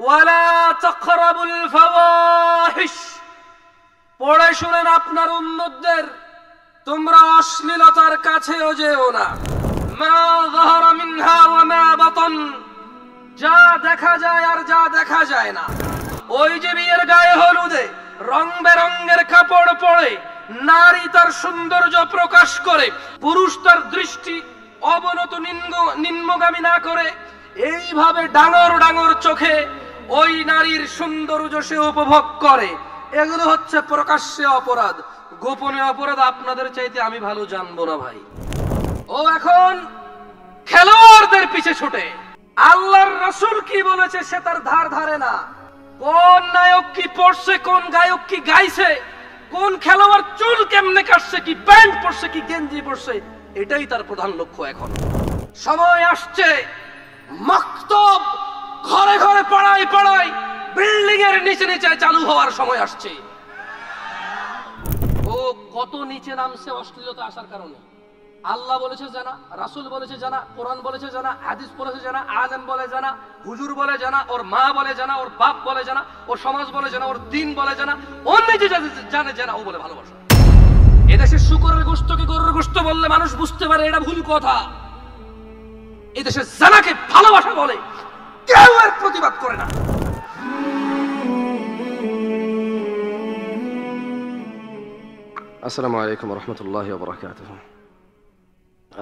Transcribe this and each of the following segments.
ওয়ালা তাকরাবুল ফাওয়াহিশ, পড়ে শুনেন আপনার উম্মতদের, তোমরা অশ্লীলতার কাছেও যেও না। মা যাহারা মিনহা ওয়া মা বাতান, যা দেখা যায় আর যা দেখা যায় না। ওই যে বিয়ের গায়ে হলুদে রং বেরঙের কাপড় পরে নারী তার সৌন্দর্য প্রকাশ করে, পুরুষ তার দৃষ্টি অবনত নিম্নগামী না করে এইভাবে ডাঙর ডাঙর চোখে ওই নারীর সৌন্দর্য সে উপভোগ করে, এগুলো হচ্ছে প্রকাশ্যে অপরাধ। গোপনে অপরাধ আপনাদের চাইতে আমি ভালো জানবো না ভাই। ও এখন খেলোয়াড়দের পিছে ছুটে, আল্লাহর রাসূল কি বলেছে সে তার ধার ধারে না। কোন নায়ক কি পড়ছে, কোন গায়ক কি গাইছে, কোন খেলোয়াড় চুল কেমনে কাটছে, কি প্যান্ট পরছে, কি গেঞ্জি পরছে, এটাই তার প্রধান লক্ষ্য। এখন সময় আসছে মাকতব ঘরে ঘরে পাড়ায় পাড়ায় বিল্ডিং এর নিচে নিচে চালু হওয়ার সময় আসছে। ও কত নিচে নামছে অশ্লীলতা আসার কারণে। আল্লাহ বলেছে জানা, রাসূল বলেছে জানা, কোরআন বলেছে জানা, হাদিস বলেছে জানা, আলেম বলে জানা, হুজুর বলে জানা, ওর মা বলে জানা, ওর বাপ বলে জানা, ওর সমাজ বলে জানা, ওর দিন বলে জানা, ওর নিজে জানে জানা, ও বলে ভালোবাসা। এদেশে শুকরের গোশতকে গরুর গোশত বললে মানুষ বুঝতে পারে এটা ভুল কথা। এদেশে জানাকে ভালোবাসা বলে, কেউ এর প্রতিবাদ করে না। আসসালামু আলাইকুম ওয়া রাহমাতুল্লাহি ওয়া বারাকাতুহু।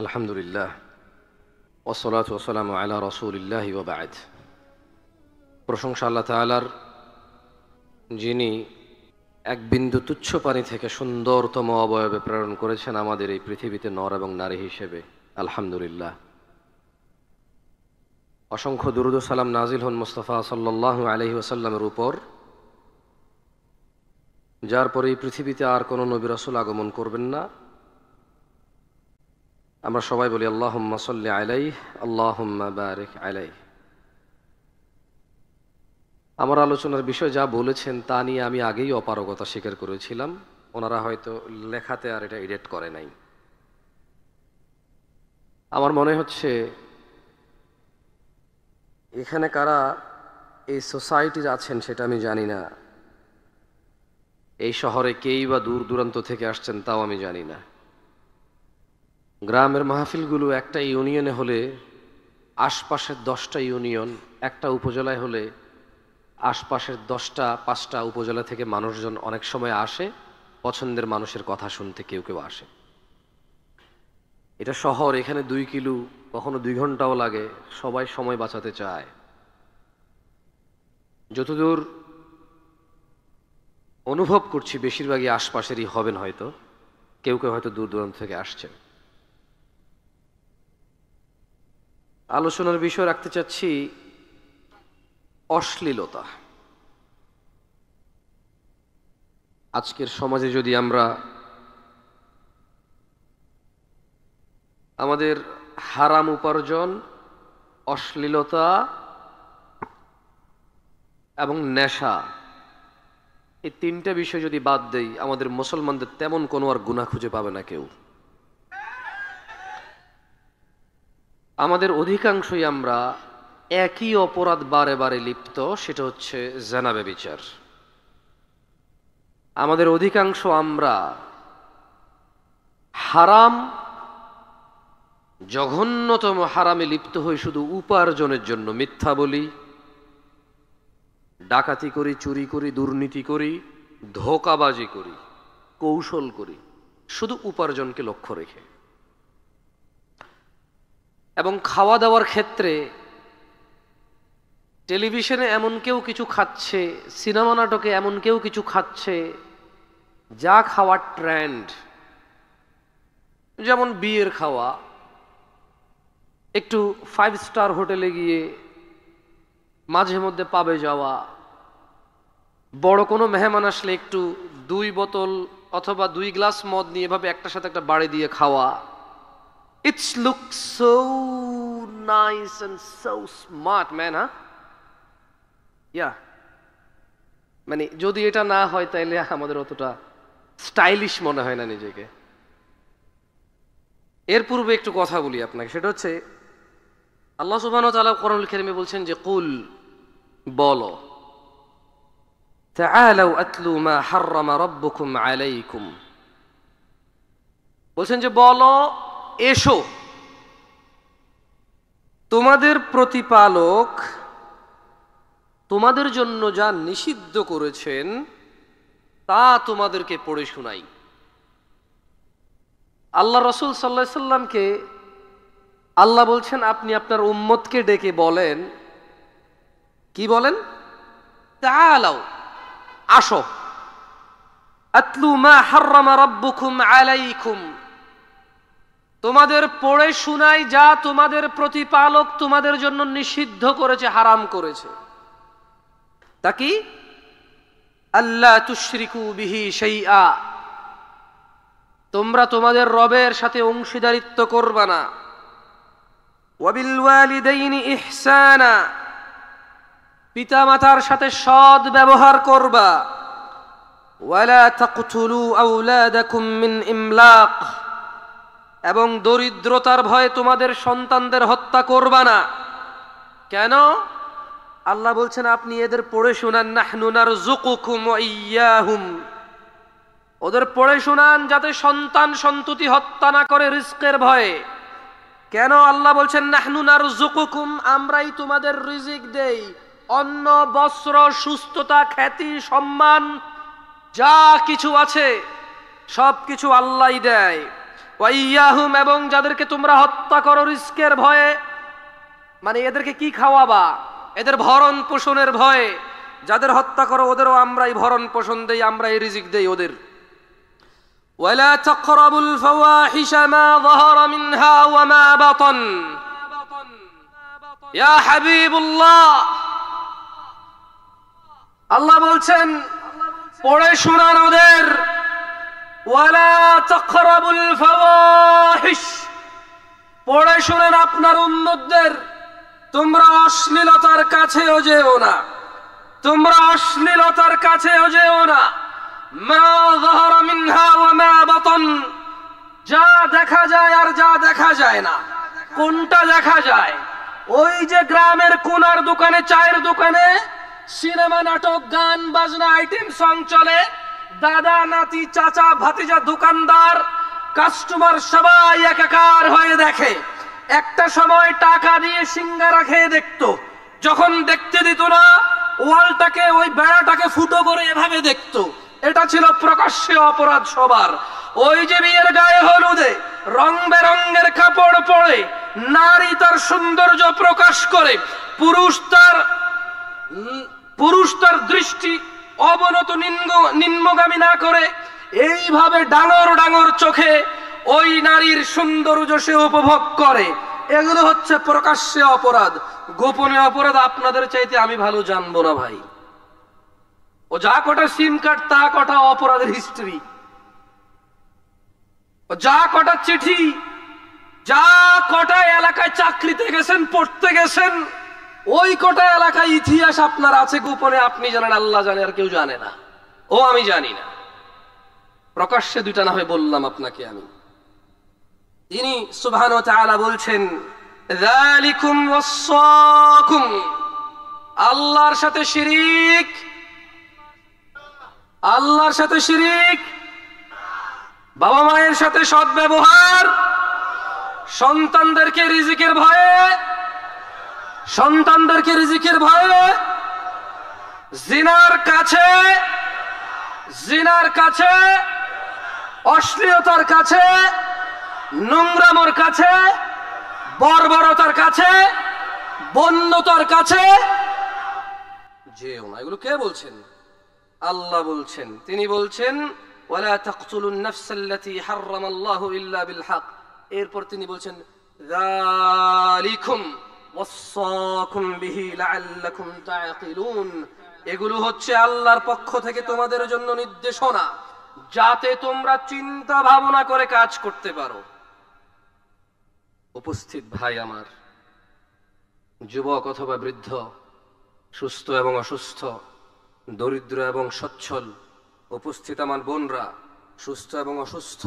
আলহামদুলিল্লাহ ওয়াসসালাতু ওয়াসসালামু আলা রাসূলিল্লাহি ওয়া বা'দ। প্রশংসা আল্লাহ তাআলার, যিনি এক বিন্দু তুচ্ছ পানি থেকে সুন্দরতম অবয়বে প্রেরণ করেছেন আমাদের এই পৃথিবীতে নর এবং নারী হিসেবে। আলহামদুলিল্লাহ। অসংখ্য দুরূদ ও সালাম নাজিল হন মুস্তাফা সাল্লাল্লাহু আলাইহি ওয়াসাল্লামের উপর, যার পরে এই পৃথিবীতে আর কোনো নবী রাসূল আগমন করবেন না। আমরা সবাই বলি আল্লাহুম্মা সাল্লি আলাইহি আল্লাহুম্মা বারিক আলাইহি। আমার আলোচনার বিষয় যা বলেছেন তা নিয়ে আমি আগেই অপারগতা স্বীকার করেছিলাম, ওনারা হয়তো লেখাতে আর এটা এডিট করে নাই। আমার মনে হচ্ছে এখানে কারা এই সোসাইটির আছেন সেটা আমি জানি না, এই শহরে কেই বা দূর দূরান্ত থেকে আসছেন তাও আমি জানি না। গ্রামের মাহফিলগুলো একটা ইউনিয়নে হলে আশপাশের 10টা ইউনিয়ন, একটা উপজেলায় হলে আশপাশের 5টা উপজেলা থেকে মানুষজন অনেক সময় আসে পছন্দের মানুষের কথা শুনতে, কেউ কেউ আসে। এটা শহর, এখানে 2 কিলো কখনো 2 ঘন্টাও লাগে, সবাই সময় বাঁচাতে চায়। যতদূর অনুভব করছি বেশিরভাগই আশপাশেরই হবেন, হয়তো কেউ কেউ হয়তো দূর দূরান্ত থেকে আসছেন। আলোচনার বিষয় রাখতে চাচ্ছি অশ্লীলতা। আজকের সমাজে যদি আমরা আমাদের হারাম উপার্জন, অশ্লীলতা এবং নেশা, এই 3টা বিষয় যদি বাদ দেই, আমাদের মুসলমানদের তেমন কোনো আর গুনাহ খুঁজে পাবে না কেউ। আমাদের অধিকাংশই আমরা একই অপরাধ বারে বারে লিপ্ত, সেটা হচ্ছে জিনা ব্যভিচার। আমাদের অধিকাংশ আমরা হারাম, জঘন্যতম হারামে লিপ্ত হই শুধু উপার্জনের জন্য। মিথ্যা বলি, ডাকাতি করি, চুরি করি, দুর্নীতি করি, ধোঁকাবাজি করি, কৌশল করি, শুধু উপার্জনকে লক্ষ্য রেখে। এবং খাওয়া দাওয়ার ক্ষেত্রে টেলিভিশনে এমন কেউ কিছু খাচ্ছে, সিনেমা নাটকে এমন কেউ কিছু খাচ্ছে যা খাওয়ার ট্রেন্ড। যেমন বিয়ের খাওয়া, একটু 5 স্টার হোটেলে গিয়ে মাঝে মধ্যে পাবে যাওয়া, বড় কোনো মেহমান আসলে একটু 2 বোতল অথবা 2 গ্লাস মদ নিয়ে এভাবে একটার সাথে একটা বাড়ি দিয়ে খাওয়া। It's looks so nice and so smart, man, huh? Yeah. মানে যদি এটা না হয় তাইলে আমাদের অতটা স্টাইলিশ মনে হয় না নিজেকে। এর পূর্বে একটু কথা বলি আপনাকে, সেটা হচ্ছে আল্লাহ সুবহানাহু ওয়া তাআলা কোরআনুল কারীমে বলছেন যে কুল বলো, তাআলাউ আতলু মা হাররামা রাব্বুকুম আলাইকুম, বলছেন যে বলো, এসো, তোমাদের প্রতিপালক তোমাদের জন্য যা নিষিদ্ধ করেছেন তা তোমাদেরকে পড়ে শোনাই। আল্লাহ রাসূল সাল্লাল্লাহু আলাইহি সাল্লামকে আল্লাহ বলছেন আপনি আপনার উম্মতকে ডেকে বলেন, কি বলেন? তাআলাউ, আসো, আতলু মা হাররামা রাব্বুকুম আলাইকুম, তোমাদের পড়ে শোনাই যা তোমাদের প্রতিপালক তোমাদের জন্য নিষিদ্ধ করেছে, হারাম করেছে। তা কি? আল্লা তুশরিকু বিহি শাইআ, তোমরা তোমাদের রবের সাথে অংশীদারিত্ব করবা না। ওয়াবিল ওয়ালিদাইনি ইহসানা, পিতামাতার সাথে সৎ ব্যবহার করবা। ওয়ালা তাকতুলু আওলাদাকুম মিন ইমলাক, এবং দরিদ্রতার ভয়ে তোমাদের সন্তানদের হত্যা করবা না। কেন? আল্লাহ বলছেন আপনি এদের পড়ে শোনান, নাহনু নারযুকুকুম ওয়া ইয়্যাহুম, ওদের পড়ে শোনান যাতে সন্তান সন্ততি হত্যা না করে রিজকের ভয়ে। কেন আল্লাহ বলছেন নাহনু নারযুকুকুম, আমরাই তোমাদের রিজিক দেই, অন্ন বস্ত্র সুস্থতা খ্যাতি সম্মান যা কিছু আছে সব কিছু আল্লাহই দেয়। ওয়া ইয়্যাহুম, এবং যাদেরকে তোমরা হত্যা করো রিজকের ভয়ে, মানে এদেরকে কি খাওয়াবা, এদের ভরণ পোষণের ভয়ে যাদের হত্যা করো ওদেরও আমরাই ভরণ পোষণ দেই, আমরাই রিজিক দেই ওদের। ওয়ালা তাকরাবুল ফাওয়াহিশা মা যাহারা মিনহা ওয়া মা বাতান, ইয়া হাবিবুল্লাহ, আল্লাহ বলছেন পড়ে শোনান ওদের, ওয়ালা তাকরাবুল ফাওয়াহিশ, পড়ে শোনান আপনার উম্মতদের, তোমরা অশ্লীলতার কাছেও যেও না, তোমরা অশ্লীলতার কাছেও যেও না। মা যাহারা মিনহা ওয়া মা বাতান, যা দেখা যায় আর যা দেখা যায় না। কোনটা দেখা যায়? ওই যে গ্রামের কোনার দোকানে, চায়ের দোকানে সিনেমা নাটক গান বাজনা আইটেম সং চলে, দাদা নাতি চাচা ভাতিজা দোকানদার কাস্টমার সবাই একাকার হয়ে দেখে। একটা সময় টাকা দিয়ে সিঙ্গারা খেয়ে দেখতো, যখন দেখতে দিত না ওয়ালটাকে ওই বেড়াটাকে ফুটো করে এভাবে দেখতো। এটা ছিল প্রকাশ্যে অপরাধ সবার। ওই যে বিয়ের গায়ে হলুদে রং বেরঙের কাপড় পরে নারী তার সৌন্দর্য প্রকাশ করে, পুরুষ তার দৃষ্টি অবনত নিম্নগামী না করে এইভাবে ডাঙর ডাঙর চোখে ওই নারীর সৌন্দর্য সে উপভোগ করে। এগুলো হচ্ছে প্রকাশ্যে অপরাধ। গোপনে অপরাধ আপনাদের চাইতে আমি ভালো জানবো না ভাই। ও যা কটা সিম কার্ড তা কটা অপরাধের হিস্ট্রি, ও যা কটা চিঠি, যা কটা এলাকায় চাকরিতে গেছেন পড়তে গেছেন, ওই কটা এলাকায় ইতিহাস আপনার আছে গোপনে, আপনি জানেন, আল্লাহ জানে, আর কেউ জানে না। ও আমি জানি না। প্রকাশ্যে দুইটা না হয় বললাম আপনাকে আমি। তিনি সুবহানাহু ওয়া তাআলা বলছেন যালিকুম ওয়াসাকুম, আল্লাহর সাথে শিরিক, আল্লাহর সাথে শিরিক, বাবা মায়ের সাথে সৎ ব্যবহার, সন্তানদেরকে রিজিকের ভয়ে, সন্তানদেরকে রিজিকের ভয়ে জিনার কাছে, জিনার কাছে, অশ্লীলতার কাছে, নোংরামোর কাছে, বর্বরতার কাছে, বন্যতার কাছে যেও না। এগুলো কে বলছেন? আল্লাহ বলছেন। তিনি বলছেন ওয়ালা তাকতুলুন নাফসাল্লাতী হারামাল্লাহু ইল্লা বিল হক। এরপর তিনি বলছেন যালিকুম ওয়াসাকুম বিহি লাআল্লাকুম তাআকিলুন, এগুলো হচ্ছে আল্লাহর পক্ষ থেকে তোমাদের জন্য নির্দেশনা, যাতে তোমরা চিন্তা ভাবনা করে কাজ করতে পারো। উপস্থিত ভাই আমার, যুবক অথবা বৃদ্ধ, সুস্থ এবং অসুস্থ, দরিদ্র এবং সচ্ছল, উপস্থিত আমার বোনরা, সুস্থ এবং অসুস্থ,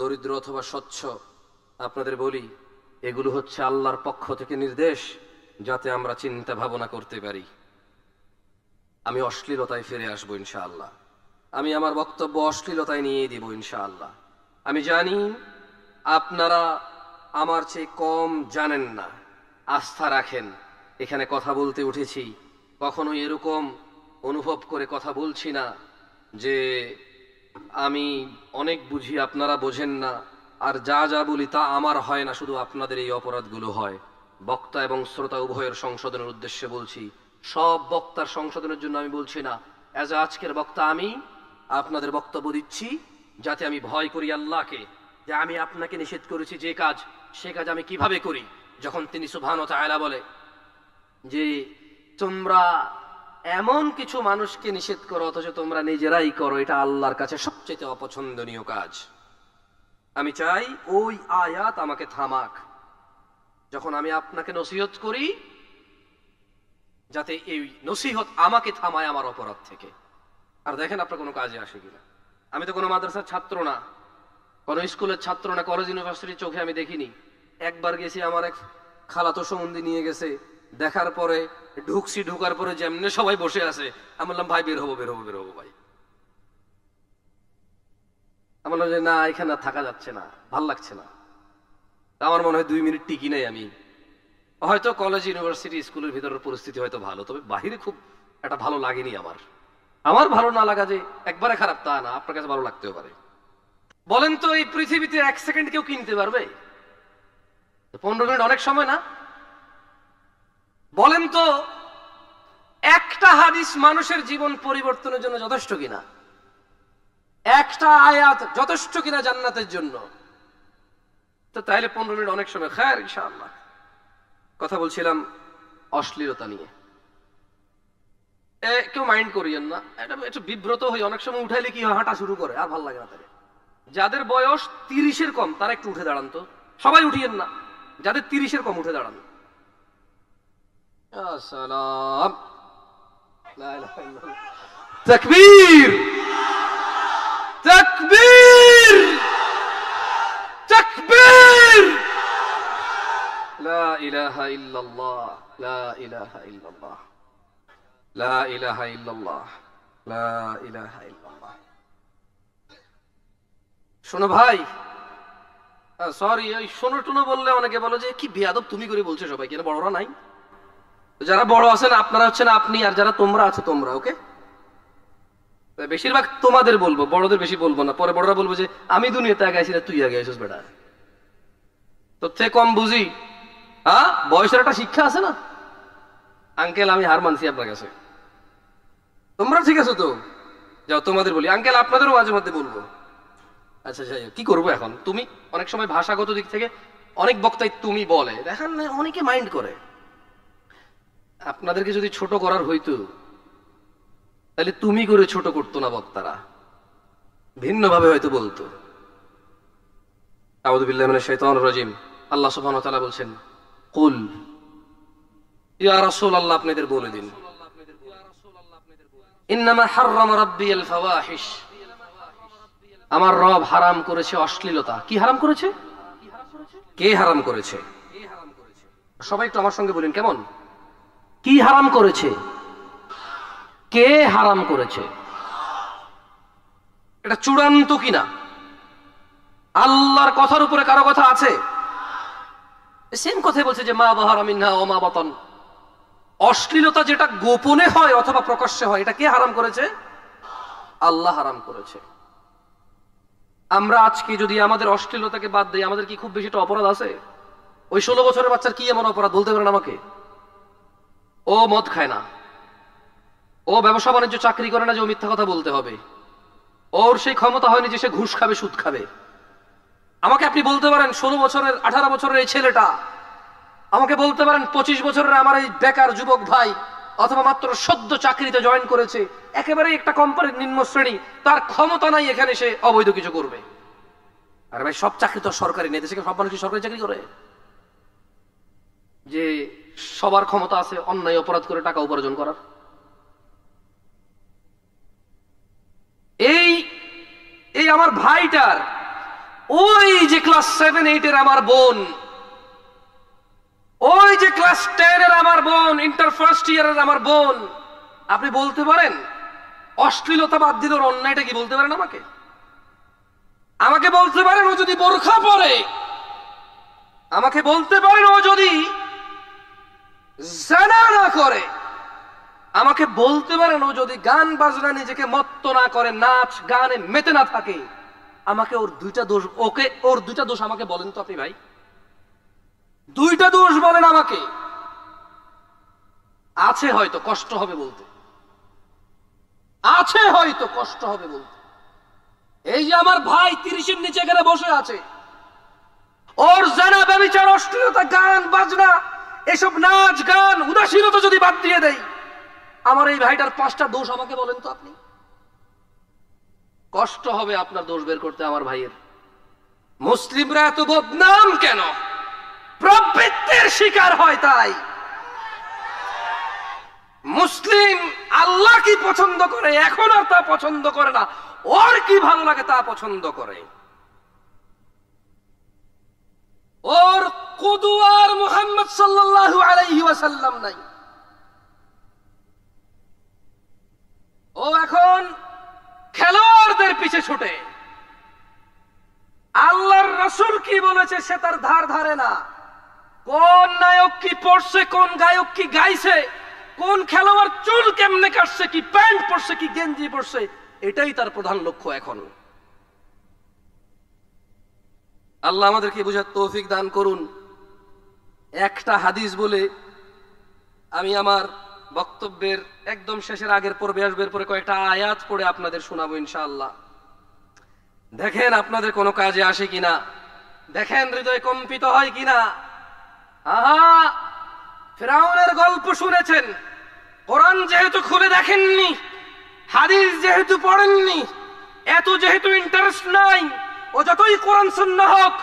দরিদ্র অথবা স্বচ্ছ, আপনাদের বলি এগুলো হচ্ছে আল্লাহর পক্ষ থেকে নির্দেশ, যাতে আমরা চিন্তা ভাবনা করতে পারি। আমি অশ্লীলতায় ফিরে আসবো ইনশাআল্লাহ। আমি আমার বক্তব্য অশ্লীলতায় নিয়ে দিব ইনশাআল্লাহ। আমি জানি আপনারা আমার চেয়ে কম জানেন না, আস্থা রাখেন। এখানে কথা বলতে উঠেছি, কখনো এরকম অনুভব করে কথা বলছি না যে আমি অনেক বুঝি আপনারা বোঝেন না, আর যা যা বলি তা আমার হয় না, শুধু আপনাদের এই অপরাধগুলো হয়। বক্তা এবং শ্রোতা উভয়ের সংশোধনের উদ্দেশ্যে বলছি, সব বক্তার সংশোধনের জন্য আমি বলছি না। অ্যাজ আজকের বক্তা আমি আপনাদের বক্তব্য দিচ্ছি যাতে আমি ভয় করি আল্লাহকে, যে আমি আপনাকে নিষেধ করেছি যে কাজ, সে কাজ আমি কিভাবে করি। যখন তিনি সুবহানাহু ওয়া তাআলা বলে যে তোমরা এমন কিছু মানুষকে নিষেধ করো অথচ তোমরা নিজেরাই করো, এটা আল্লাহর কাছে সবচেয়ে অপছন্দনীয় কাজ। আমি চাই ওই আয়াত আমাকে থামাক যখন আমি আপনাকে নসিহত করি, যাতে এই নসিহত আমাকে থামায় আমার অপরাধ থেকে। আর দেখেন আপনার কোনো কাজে আসে কিনা। আমি তো কোনো মাদ্রাসার ছাত্র না, কোনো স্কুলের ছাত্র না, কলেজ ইউনিভার্সিটির চোখে আমি দেখিনি। একবার গেছি, আমার এক খালাতো সম্বন্ধী নিয়ে গেছে, দেখার পরে ঢুকছি, ঢুকার পরে যেমনে সবাই বসে আছে, আমি বললাম ভাই বের হবো বের হবো বের হবো ভাই। আমি বললাম যে না, এখানে আর থাকা যাচ্ছে না, ভাল লাগছে না। আমার মনে হয় 2 মিনিট টিকি নাই আমি। হয়তো কলেজ ইউনিভার্সিটি স্কুলের ভিতরের পরিস্থিতি হয়তো ভালো, তবে বাহিরে খুব একটা ভালো লাগেনি আমার। আমার ভালো না লাগা যে একবারে খারাপ তা না, আপনার কাছে ভালো লাগতেও পারে। বলেন তো এই পৃথিবীতে 1 সেকেন্ড কেউ কিনতে পারবে? 15 মিনিট অনেক সময় না? বলেন তো একটা হাদিস মানুষের জীবন পরিবর্তনের জন্য যথেষ্ট কিনা? একটা আয়াত যথেষ্ট কিনা জান্নাতের জন্য? তো তাইলে 15 মিনিট অনেক সময়, খায়ের ইনশাআল্লাহ। কথা বলছিলাম অশ্লীলতা নিয়ে। কেউ মাইন্ড করিয়েন না, এটা একটু বিব্রত হই অনেক সময়। উঠাইলে কি হয়, হাঁটা শুরু করে, আর ভালো লাগে না তাদের। যাদের বয়স 30-এর কম তারা একটু উঠে দাঁড়ান তো, সবাই উঠিয়েন না, যাদের 30-এর কম উঠে দাঁড়ান। আসসালাম, লা ইলাহা ইল্লাল্লাহ, তাকবীর তাকবীর তাকবীর, লা ইলাহা ইল্লাল্লাহ লা ইলাহা ইল্লাল্লাহ লা ইলাহা ইল্লাল্লাহ লা ইলাহা ইল্লাল্লাহ। শোনো ভাই, সরি, ওই শোনো টুনো বললে অনেকে বলো যে কি বেয়াদব তুমি করে বলছো সবাই, কেন বড়রা নাই? যারা বড় আছেন আপনারা হচ্ছেন আপনি, আর যারা তোমরা আছো তোমরা। ওকে, বেশিরভাগ তোমাদের বলবো, বড়দের বেশি বলবো না। পরে বড়রা বলবো যে আমি দুনিয়াতে আগে আইছি না, তুই আগে আইছিস বেটা, তোর থেকে কম বুঝি। হ্যাঁ, বয়সের একটা শিক্ষা আছে না। আঙ্কেল আমি হার মানছি আপনার কাছে, তোমরা ঠিক আছো তো? যাও তোমাদের বলি, আঙ্কেল আপনাদেরও মাঝে মধ্যে বলবো। আচ্ছা যাই হোক, কি করবো এখন? তুমি অনেক সময় ভাষাগত দিক থেকে অনেক বক্তাই তুমি বলে, দেখেন অনেকে মাইন্ড করে। আপনাদেরকে যদি ছোট করার হইতো তাহলে তুমি করে ছোট করতো না বক্তারা, ভিন্ন ভাবে হয়তো বলতো। আউযু বিল্লাহি মিনাশ শাইতানির রাজিম। আল্লাহ সুবহানাহু ওয়া তাআলা বলছেন, কুল ইয়া রাসূলুল্লাহ, আপনাদের বলে দিন, ইন্নামা হাররামা রাব্বিয়াল ফাওয়াহিশ, আমার রব হারাম করেছে অশ্লীলতা। কি হারাম করেছে? কে হারাম করেছে? সবাই একটু আমার সঙ্গে বলেন কেমন? কি হারাম করেছে? কে হারাম করেছে? এটা চূড়ান্ত কিনা? আল্লাহর কথার উপরে কারো কথা আছে? সেম কথাই বলছে যে মা যাহারা মিনহা ওয়া মা বাতান। অশ্লীলতা যেটা গোপনে হয় অথবা প্রকাশ্যে হয়, এটা কে হারাম করেছে? আল্লাহ হারাম করেছে। আমরা আজকে যদি আমাদের অশ্লীলতাকে বাদ দিই, আমাদের কি খুব বেশি একটা অপরাধ আছে? ওই 16 বছরের বাচ্চার কি এমন অপরাধ বলতে পারেন আমাকে? ও মদ খায় না, ও ব্যবসা বাণিজ্য চাকরি করে না যে ও মিথ্যা কথা বলতে হবে, ওর সেই ক্ষমতা হয়নি যে সে ঘুষ খাবে, সুদ খাবে। আমাকে আপনি বলতে পারেন 16 বছরের 18 বছরের এই ছেলেটা, আমাকে বলতে পারেন 25 বছরের আমার এই বেকার যুবক ভাই, অথবা মাত্র সদ্য চাকরিতে জয়েন করেছে, একেবারে একটা কোম্পানির নিম্ন শ্রেণী, তার ক্ষমতা নাই এখানে সে অবৈধ কিছু করবে। আর ভাই সব চাকরি তো সরকারি নেই, দেশে সব মানুষ সরকারি চাকরি করে? যে সবার ক্ষমতা আছে অন্যায় অপরাধ করে টাকা উপার্জন করার? এই আমার ভাইটার, ওই যে ক্লাস 7-8 আমার বোন, ওই যে ক্লাস 10 আমার বোন, ইন্টার ফার্স্ট ইয়ারের আমার বোন, আপনি বলতে পারেন অশ্লীলতা বাদ দিল, অন্যায়টা কি বলতে পারেন? আমাকে বলতে পারেন ও যদি বোরখা পরে, আমাকে বলতে পারেন ও যদি জিনা না করে, আমাকে বলতে পারেন ও যদি গান বাজনা নিজেকে মত্ত না করে, নাচ গানে মেতে না থাকে, আমাকে ওর দুইটা দোষ আমাকে বলেন তো আপনি ভাই, দুইটা দোষ বলেন আমাকে। আছে হয়তো কষ্ট হবে বলতে, আছে হয়তো কষ্ট হবে বলতে। এই যে আমার ভাই 30-এর নিচে এখানে বসে আছে, ওর জানা ব্যভিচার, অশ্লীলতা, গান বাজনা, এসব নাচ গান, উদাসীনতা যদি বাদ দিয়ে দেয়, আমার এই ভাইটার 5টা দোষ আমাকে বলেন তো আপনি। কষ্ট হবে আপনার দোষ বের করতে আমার ভাইয়ের। মুসলিমরা এত বদনাম কেন? প্রবৃত্তির শিকার হয় তাই। মুসলিম আল্লাহ কি পছন্দ করে এখন আর তা পছন্দ করে না, ওর কি ভালো লাগে তা পছন্দ করে। ওর কুদওয়ার মুহাম্মদ সাল্লাল্লাহু আলাইহি ওয়াসাল্লাম নাই। ও এখন খেলোয়াড়দের পিছে ছুটে। আল্লাহর রাসূল কি বলেছে সে তার ধার ধারে না। কোন নায়ক কি পড়ছে, কোন গায়ক কি গাইছে, কোন খেলোয়াড় চুল কেমনে কাটছে, কি প্যান্ট পরছে, কি গেঞ্জি পরছে, এটাই তার প্রধান লক্ষ্য এখন। আল্লাহ আমাদেরকে বুঝার তৌফিক দান করুন। একটা হাদিস বলে আমি আমার বক্তব্যের একদম শেষের আগের পর্বে আসবে, পরে কয়েকটা আয়াত পড়ে আপনাদের শোনাবো ইনশাআল্লাহ। দেখেন আপনাদের কোনো কাজে আসে কিনা, দেখেন হৃদয় কম্পিত হয় কিনা। আহা, ফিরাউনের গল্প শুনেছেন, কোরআন যেহেতু খুলে দেখেননি, হাদিস যেহেতু পড়েননি, এত যেহেতু ইন্টারেস্ট নাই, ও যতই কোরআন সুন্নাহ হোক,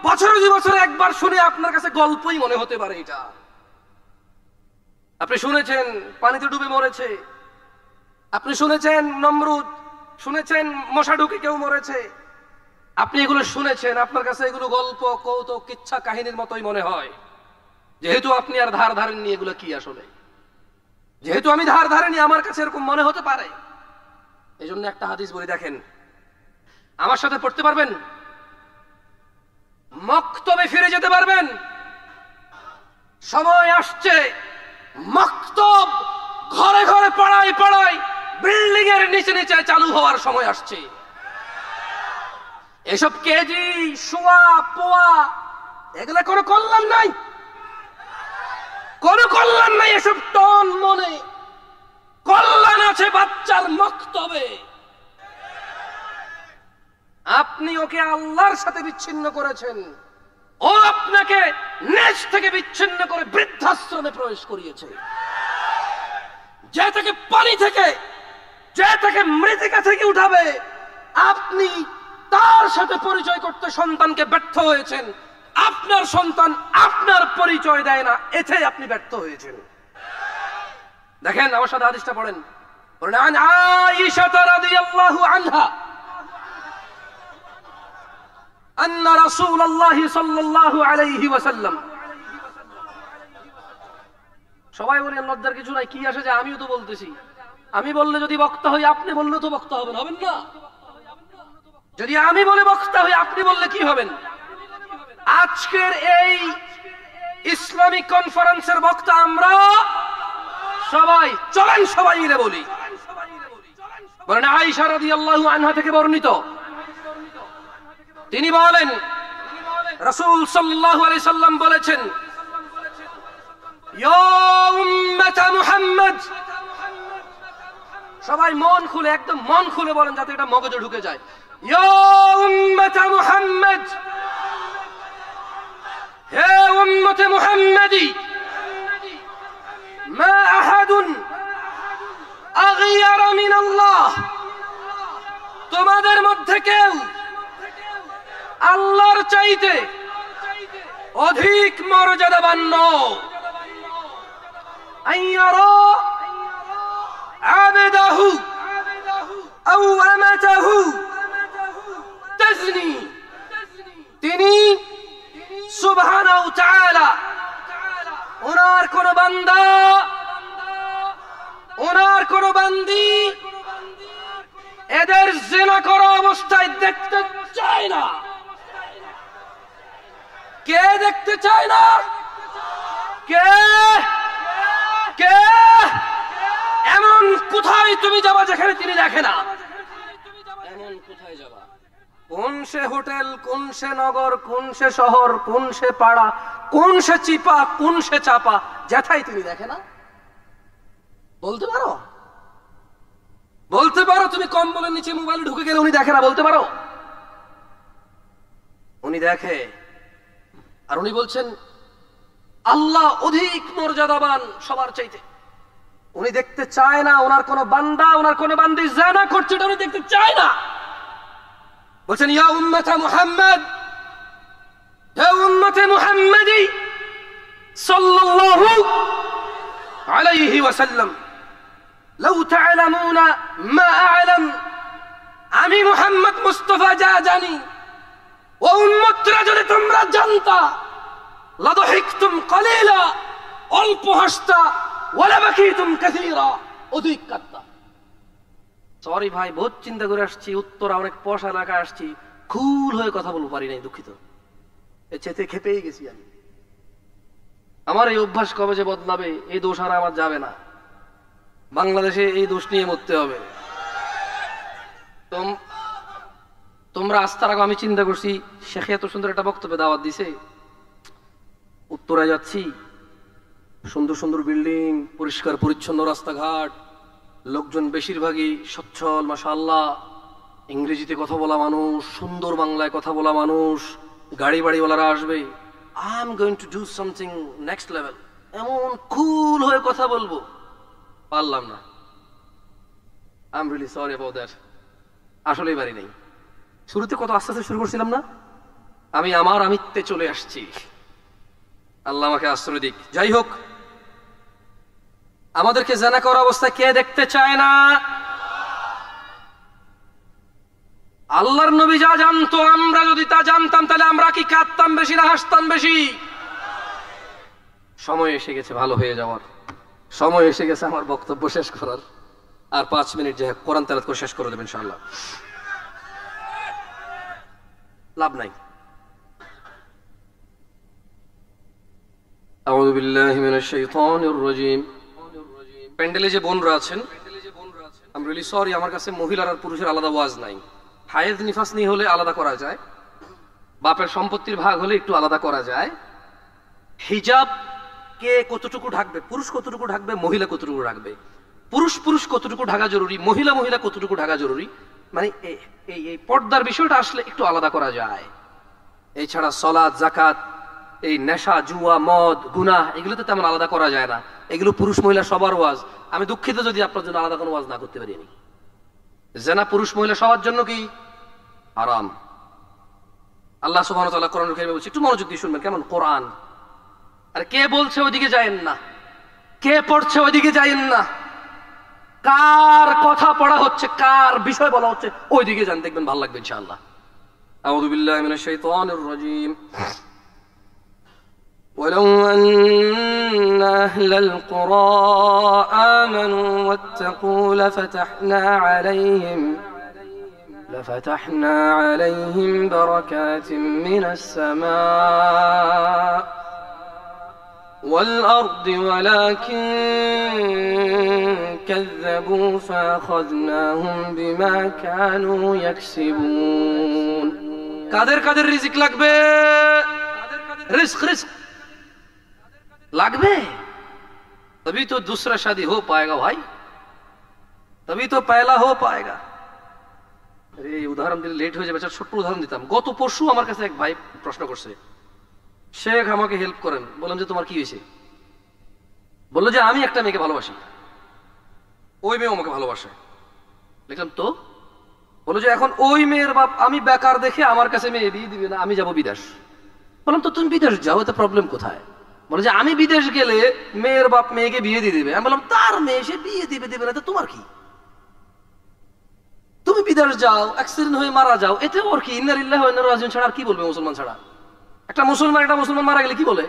বছরে 2 বছরে একবার শুনে আপনার কাছে গল্পই মনে হতে পারে এটা। আপনি শুনেছেন পানিতে ডুবে মরেছে, আপনি শুনেছেন নমরুদ, শুনেছেন মশা ঢুকে কেউ মরেছে, আপনি এগুলো শুনেছেন, আপনার কাছে এগুলো গল্প, কৌতুক, কিচ্ছা কাহিনীর মতোই মনে হয়। যেহেতু আপনি আর ধার ধারেননি এগুলো কি আসলে, যেহেতু আমি ধার ধারেনি আমার কাছে এরকম মনে হতে পারে। এই জন্য একটা হাদিস বলে দেখেন, আমার সাথে পড়তে পারবেন? মক্তবে ফিরে যেতে পারবেন? সময় আসছে মক্তব ঘরে ঘরে, পাড়ায় পাড়ায়, বিল্ডিং এর নিচে নিচে চালু হওয়ার সময় আসছে। এসব কেজি, সোয়া, পোয়া, এগুলা কোনো কল্যাণ নাই, কোনো কল্যাণ নাই। এসব টন মনে, কল্যাণ আছে বাচ্চার মক্তবে। আপনি ওকে আল্লাহর সাথে বিচ্ছিন্ন করেছেন, ও আপনাকে নেজ থেকে বিচ্ছিন্ন করে বৃদ্ধাশ্রমে প্রবেশ করিয়েছে। যে থেকে পানি থেকে, যে থেকে মৃত্তিকা থেকে উঠাবে, আপনি তার সাথে পরিচয় করতে সন্তানকে ব্যর্থ হয়েছেন। আপনার সন্তান আপনার পরিচয় দেয় না, এতে আপনি ব্যর্থ হয়েছেন। দেখেন আমার সাথে হাদিসটা পড়েন। আন আয়েশা রাদিয়াল্লাহু আনহা আন্না রাসূলুল্লাহ সাল্লাল্লাহু আলাইহি ওয়াসাল্লাম। সবাই বলেন লজ্জার কিছু নাই, কি আসে যে আমিও তো বলতেছি। আমি বললে যদি বক্তা হই, আপনি বললে তো বক্তা হবেন, হবেন না? যদি আমি বলে বক্তা হই, আপনি বললে কি হবেন? আজকের এই ইসলামিক কনফারেন্সের বক্তা আমরা সবাই। চলেন সবাই মিলে বলি। বলেন আয়েশা রাদিয়াল্লাহু আনহা থেকে বর্ণিত, তিনি বলেন রাসূল সাল্লাল্লাহু আলাইহি সাল্লাম বলেছেন, ইয়া উম্মাত মুহাম্মদ। সবাই মন খুলে, একদম মন খুলে বলেন যাতে এটা মগজে ঢুকে যায়। ইয়া উম্মাত মুহাম্মদ, হে উম্মত মুহাম্মাদি, মা আহাদুন আগয়ার মিন আল্লাহ। তোমাদের মধ্যে কেউ আল্লাহর চাইতে অধিক মর্যাদাবান নও। আইয়ারা আবদাহু আও আমাতাহু তাজনি। তিনি সুবহানাহু ওয়া তাআলা ওনার কোন বান্দা, সোনার কোন বান্দি এদের জিনা করা অবস্থায় দেখতে চায় না। কে দেখতে চায় না? কে কে এমন কোথায় তুমি যাবা যেখানে তিনি দেখে না? এমন কোথায় যাবা? কোন সে হোটেল, কোন সে নগর, কোন সে শহর, কোন সে পাড়া, কোন সে চিপা, কোন সে চাপা, যেথায় তিনি দেখে না? বলতে পারো? বলতে পারো তুমি কম্বলের নিচে মোবাইল ঢুকে গেলে উনি দেখে না? বলতে পারো? উনি দেখে। আর উনি বলছেন আল্লাহ অধিক মর্যাদাবান সবার চাইতে। উনি দেখতে চায় না ওনার কোন বান্দা, ওনার কোন বান্দি জিনা করছে, এটা উনি দেখতে চায় না। বলছেন ইয়া উম্মত মুহাম্মদ, হে উম্মতে মুহাম্মাদি সাল্লাল্লাহু আলাইহি ওয়াসাল্লাম, লাউ তা'লামুনা মা আ'লাম, আমি মুহাম্মদ মুস্তাফা যা জানি ও উম্মতরা যদি তোমরা জানতা, লাদহিকতুম কলিলা, অল্প হাসতা, ওয়ালা বাকিতুম কাসীরা, অধিক কাঁদতা। সরি ভাই, বহুত চিন্তা করে আসছি, উত্তরা অনেক পশ এলাকায় আসছি, খুল হয়ে কথা বলতে পারি নাই, দুঃখিত। এ চেতে খেপেই গেছি আমি। আমার এই অভ্যাস কবে যে বদলাবে, এই দোষ আর আমার যাবে না। বাংলাদেশে এই দোষ নিয়ে মরতে হবে। তোমরা আস্থার আগে আমি চিন্তা করছি, শেখ এত সুন্দর একটা বক্তব্যে দাওয়াত দিছে, উত্তরায় যাচ্ছি, সুন্দর সুন্দর বিল্ডিং, পরিষ্কার পরিচ্ছন্ন রাস্তাঘাট, লোকজন বেশিরভাগই সচ্ছল, মাশাআল্লাহ, ইংরেজিতে কথা বলা মানুষ, সুন্দর বাংলায় কথা বলা মানুষ, গাড়ি বাড়িওয়ালারা আসবে। I am going to do something next level, এমন কুল হয়ে কথা বলবো, পারলাম না। I am really sorry about that. আসলেই পারি নাই। শুরুতে কত আস্তে আস্তে শুরু করছিলাম না, আমি আমার আমিত্বে চলে আসছি। আল্লাহ আমাকে আশ্রয় দিক। যাই হোক, আমাদেরকে জিনা করা অবস্থায় কে দেখতে চায় না? আল্লাহর নবী যা জানতো, আমরা যদি তা জানতাম, তাহলে আমরা কি কাঁদতাম বেশি না হাসতাম বেশি? সময় এসে গেছে ভালো হয়ে যাওয়ার, সময় এসে গেছে আমার বক্তব্য শেষ করার। আর 5 মিনিট যে কোরআন তেলাওয়াত করে শেষ করে দেবেন ইনশাআল্লাহ, লাভ নাই। আউযু বিল্লাহি মিনাশ শাইতানির রাজীম। প্যান্ডেলে যে বোনরা আছেন, আই এম রিয়েলি সরি, আমার কাছে মহিলার আর পুরুষের আলাদা ওয়াজ নাই। হায়েজ নিফাস নিয়ে হলে আলাদা করা যায়, বাপের সম্পত্তির ভাগ হলে একটু আলাদা করা যায়। হিজাব কে কতটুকু ঢাকবে, পুরুষ কতটুকু ঢাকবে, মহিলা কতটুকু ঢাকবে, পুরুষ কতটুকু ঢাকা জরুরি, মহিলা কতটুকু ঢাকা জরুরি, মানে এই পর্দার বিষয়টা আসলে একটু আলাদা করা যায়। এছাড়া সালাত, যাকাত, এই নেশা, জুয়া, মদ, গুনাহ, এগুলো তো তেমন আলাদা করা যায় না। এগুলো পুরুষ মহিলা সবার ওয়াজ। আমি দুঃখিত যদি আপনার জন্য আলাদা কোনো ওয়াজ না করতে পারিনি। জিনা পুরুষ মহিলা সবার জন্য কি হারাম। আল্লাহ সুবহানাহু ওয়া তাআলা কোরআনুল কারীমে বলছে, একটু মনোযোগ দিয়ে শুনবেন কেমন কোরআন। আর কে বলছে ওইদিকে যায়েন না, কে পড়ছে ওইদিকে যায়েন না, কার কথা পড়া হচ্ছে, কার বিষয় বলা হচ্ছে, ওইদিকে যান, দেখবেন ভালো লাগবে ইনশাআল্লাহ। আউযু বিল্লাহি মিনাশ শাইতানির রাজীম। ولو أن أهل القرى آمنوا واتقوا لفتحنا عليهم بركات من السماء والأرض ولكن كذبوا فأخذناهم بما كانوا يكسبون। কাদের রিজিক লাগবে? রিস্ক লাগবে, तभी तो दूसरा शादी हो पाएगा भाई, तभी तो पहला हो पाएगा। अरे উদাহরণ দিলে লেট হয়ে যাবে, ছোট্ট উদাহরণ দিতাম। গত পরশু আমার কাছে এক ভাই প্রশ্ন করছে, শেখ আমাকে হেল্প করেন। বললাম যে তোমার কি হয়েছে? বললো যে আমি একটা মেয়েকে ভালোবাসি, ওই মেয়ে আমাকে ভালোবাসে। লিখলাম তো? বললো যে এখন ওই মেয়ের বাপ আমি বেকার দেখে আমার কাছে মেয়ে বিয়ে দিবে না, আমি যাব বিদেশ। বললাম তো তুমি বিদেশ যাও, এতে প্রবলেম কোথায়? বলে যে আমি বিদেশ গেলে মেয়ের বাপ মেয়েকে বিয়ে দিয়ে দিবে। আমি বললাম তার মেয়ে, সে বিয়ে দিবে না তো তোমার কি? তুমি বিদেশ যাও, অ্যাক্সিডেন্ট হয়ে মারা যাও, এতে ওর কি? ইন্না লিল্লাহি ওয়া ইন্না ইলাইহি রাজিউন ছাড়া আর কি বলবে মুসলমান ছাড়া? একটা মুসলমান মারা গেলে কি বলে?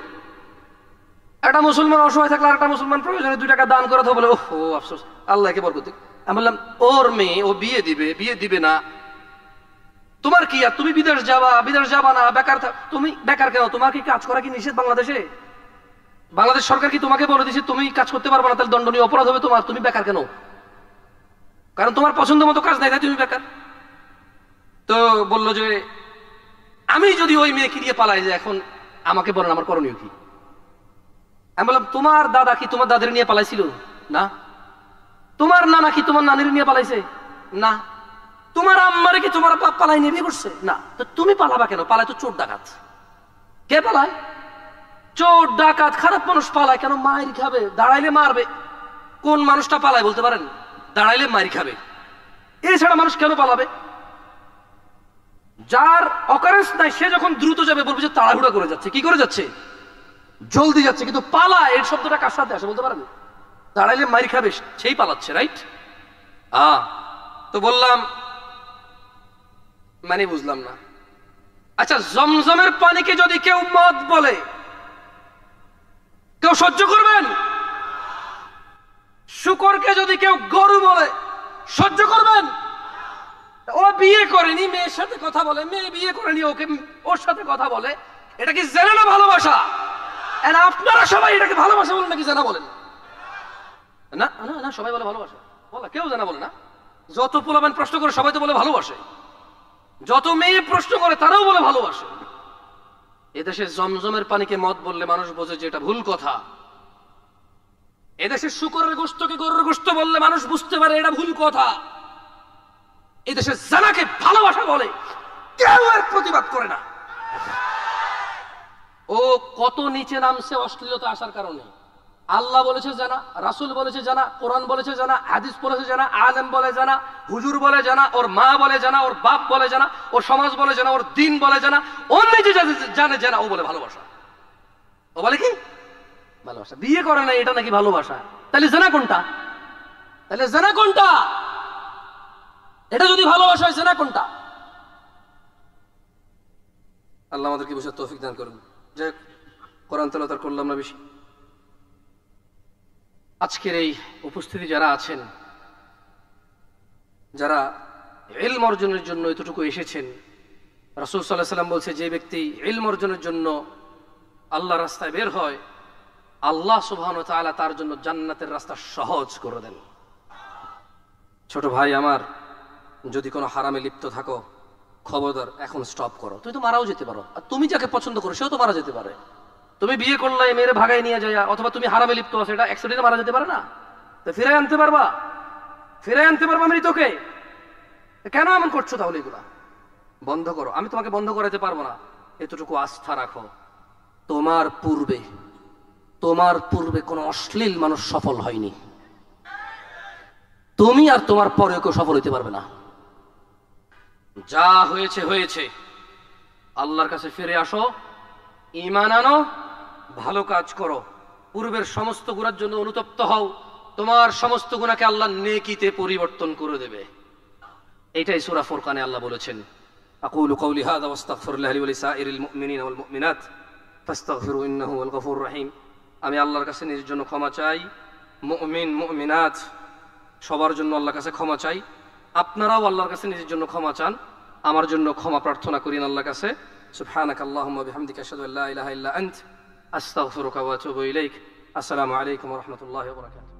একটা মুসলমান অসহায় থাকলে একটা মুসলমান প্রয়োজনে 2 টাকা দান করে তো বলে ও আফসোস, আল্লাহকে বরকত দিক। আমি বললাম ওর মেয়ে, ও বিয়ে দিবে না, তোমার কি? আর তুমি বিদেশ যাবা না, বেকার তুমি বেকার কেন? তোমার কি কাজ করা কি নিষেধ বাংলাদেশে? বাংলাদেশ সরকার কি তোমাকে বলে দিছে তুমি কাজ করতে পারবে না, তাহলে দণ্ডনীয় অপরাধ হবে তোমার, তুমি বেকার কেন? কারণ তোমার পছন্দ মতো কাজ নাই, তাই তুমি বেকার। তো বললো যে আমি যদি ওই মেয়েকে নিয়ে পালাই যে এখন আমাকে বলেন আমার করণীয় কি? আমি বললাম তোমার দাদা কি তোমার দাদের নিয়ে পালাইছিল? না। তোমার নানা কি তোমার নানির নিয়ে পালাইছে? না। তোমার আম্মারে কি তোমার বাপ পালাই নিয়ে বিয়ে করছে? না। তো তুমি পালাবা কেন? পালায় তো চোর ডাকাত। কে পালায়? চোর ডাকাত, খারাপ মানুষ পালায় কেন? মায়ের খাবে, দাঁড়াইলে মারবে। কোন মানুষটা পালায় বলতে পারেন? দাঁড়াইলে মারি খাবে। এছাড়া মানুষ কেন পালাবে? যার অকারেন্স নাই সে যখন দ্রুত যাবে বলবে যে তাড়াহুড়া করে যাচ্ছে। কি করে যাচ্ছে? জলদি যাচ্ছে। কিন্তু পালা এর শব্দটা কার সাথে আসে বলতে পারেন? দাঁড়াইলে মারি খাবে সেই পালাচ্ছে, রাইট? তো বললাম মানে বুঝলাম না। আচ্ছা, জমজমের পানিকে যদি কেউ মদ বলে কেউ সহ্য করবেন? শুকরকে যদি কেউ গরু বলে সহ্য করবেন? ও বিয়ে করেনি, মেয়ের সাথে কথা বলে, মেয়ে বিয়ে করেনি, ওকে ওর সাথে কথা বলে। এটা কি জেনা না ভালোবাসা? আপনারা সবাই এটাকে ভালোবাসা বলেন নাকি জেনা বলেন? না না না, সবাই বলে ভালোবাসা, বলা কেউ জেনা বলে না। যত পোলাপান প্রশ্ন করে সবাই তো বলে ভালোবাসে, যত মেয়ে প্রশ্ন করে তারাও বলে ভালোবাসে। এদেশে জমজমের পানিকে মদ বললে মানুষ বোঝে যে এটা ভুল কথা। এদেশে শুকরের গোশতকে গরুর গোশত বললে মানুষ বুঝতে পারে এটা ভুল কথা। এদেশে জানাকে ভালোবাসা বলে, কেউ এর প্রতিবাদ করে না। ও কত নিচে নামছে অশ্লীলতা আসার কারণে। আল্লাহ বলেছে জানা, রাসূল বলেছে জানা, কোরআন বলেছে জানা, হাদিস বলেছে জানা, আলেম বলে জানা, হুজুর বলে জানা, ওর মা বলে জানা, ওর বাপ বলে জানা, ওর সমাজ বলে জানা, ওর দিন বলে জানা, ওর নিজে জানে জানা, ও বলে ভালোবাসা। ও বলে কি ভালোবাসা? বিয়ে করে না এটা নাকি ভালোবাসা? তাহলে জানা কোনটা? এটা যদি ভালোবাসা হয় জানা কোনটা? আল্লাহ আমাদেরকে বুঝার তৌফিক দান করুন। যে কোরআন তেলাওয়াত করলাম না বেশি। আজকের এই উপস্থিতি যারা আছেন, যারা ইলম অর্জনের জন্য এতটুকু এসেছেন, রাসূল সাল্লাল্লাহু আলাইহি ওয়াসাল্লাম বলছে যে ব্যক্তি ইলম অর্জনের জন্য আল্লাহর রাস্তায় বের হয়, আল্লাহ সুবহানাহু ওয়া তাআলা তার জন্য জান্নাতের রাস্তা সহজ করে দেন। ছোট ভাই আমার, যদি কোনো হারামে লিপ্ত থাকো খবরদার এখন স্টপ করো। তুমি তো মারাও যেতে পারো, আর তুমি যাকে পছন্দ করো সেও তো মারা যেতে পারে। তুমি বিয়ে করলে মেয়েরে ভাগাই নিয়ে যায়, অথবা তুমি হারামে লিপ্ত আছো, এটা অ্যাক্সিডেন্টে মারা যেতে পারে না? তো ফিরাই আনতে পারবা? মৃতকে। কেন এমন করছো? তাহলে এগুলা বন্ধ করো। আমি তোমাকে বন্ধ করাতে পারবো না, এতটুকু আস্থা রাখো। তোমার পূর্বে কোনো অশ্লীল মানুষ সফল হয়নি, তুমি আর তোমার পরে কেউ সফল হইতে পারবে না। যা হয়েছে হয়েছে, আল্লাহর কাছে ফিরে আসো, ঈমান আনো, ভালো কাজ করো, পূর্বের সমস্ত গুনার জন্য অনুতপ্ত হও, তোমার সমস্ত গুনাহকে আল্লাহ নেকিতে পরিবর্তন করে দেবে। এটাই সূরা ফুরকানে আল্লাহ বলেছেন, আকুলু কওলি হাযা ওয়াস্তাগফিরুল্লাহ লি ওয়া লিসাইরিল মুমিনিনা ওয়াল মুমিনাত ফাস্তাগফিরু ইন্নাহু হুয়াল গফুরুর রহিম। আমি আল্লাহর কাছে নিজের জন্য ক্ষমা চাই, মুমিন মুমিনাত সবার জন্য আল্লাহর কাছে ক্ষমা চাই। আপনারাও আল্লাহর কাছে নিজের জন্য ক্ষমা চান, আমার জন্য ক্ষমা প্রার্থনা করেন আল্লাহর কাছে। সুবহানাকাল্লাহুম্মা বিহামদিকা আশহাদু আল্লা ইলাহা ইল্লা আনতা আস্তাগফিরুকা ওয়া আতুবু ইলাইক। আসসালামু আলাইকুম ওয়া রাহমাতুল্লাহি ওয়া বারাকাতুহু।